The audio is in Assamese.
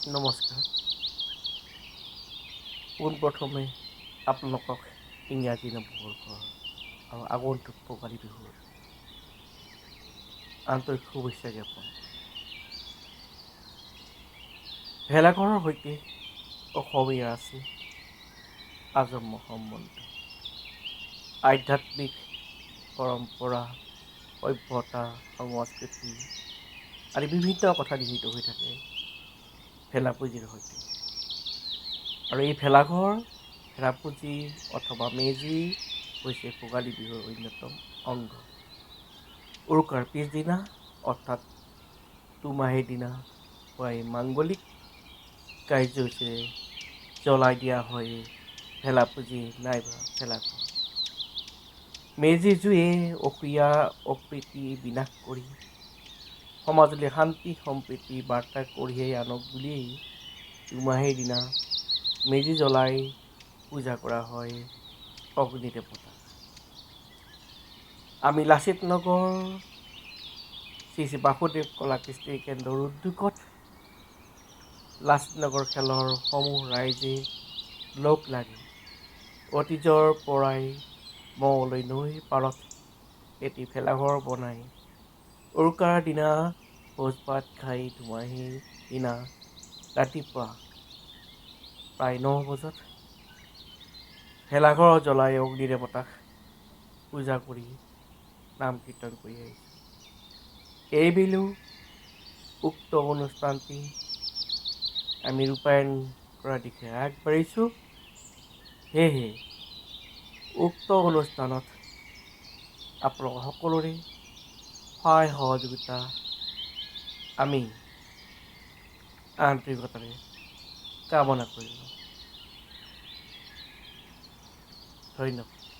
নমস্কাৰ। পোনপ্ৰথমে আপোনালোকক ইংৰাজী নৱবৰ্ষৰ আৰু আগন্তুক ভোগালী বিহুৰ আন্তৰিক শুভেচ্ছা জ্ঞাপন কৰোঁ। ভেলাঘৰৰ সৈতে অসমীয়া আছে আজন্ম সম্বন্ধ। আধ্যাত্মিক পৰম্পৰা, সভ্যতা, সংস্কৃতি আদি বিভিন্ন কথা নিহিত হৈ থাকে ভেলাপুজিৰ সৈতে। আৰু এই ভেলাপুজি অথবা মেজি হৈছে ভোগালী বিহুৰ অন্যতম অংগ। উৰুকাৰ পিছদিনা অৰ্থাৎ দুমাহীৰ দিনা পুৱাই মাংগলিক কাৰ্যসূচীৰে জ্বলাই দিয়া হয় ভেলাপুজি নাইবা ভেলাঘৰ। মেজি জুয়ে অক্ৰিয়া অপ্ৰীতি বিনাশ কৰি সমাজলৈ শান্তি সম্প্ৰীতি বাৰ্তা কঢ়িয়াই আনক বুলিয়েই দুমাহীৰ দিনা মেজি জ্বলাই পূজা কৰা হয় অগ্নি দেৱতাক। আমি লাচিত নগৰ শ্ৰী শ্ৰী বাসুদেৱ কলা কৃষ্টি কেন্দ্ৰৰ উদ্যোগত লাচিত নগৰ খেলৰ সমূহ ৰাইজে লগ লাগি অতীজৰ পৰাই মঙলৈ নৈৰ পাৰত এটি ভেলাঘৰ বনাই উৰুকাৰ দিনা ভোজ ভাত খাই দুমাহীৰ দিনা ৰাতিপুৱা প্ৰায় 9 বজাত ভেলাঘৰ জ্বলাই অগ্নি দেৱতাক পূজা কৰি নাম কীৰ্তন কৰি আহিছোঁ। এইবেলিও উক্ত অনুষ্ঠানটি আমি ৰূপায়ণ কৰাৰ দিশে আগবাঢ়িছোঁ। সেয়েহে উক্ত অনুষ্ঠানত আপোনালোকৰ সকলোৰে সহায় সহযোগিতা আমি আন্তৰিকতাৰে কামনা কৰিলোঁ। ধন্যবাদ।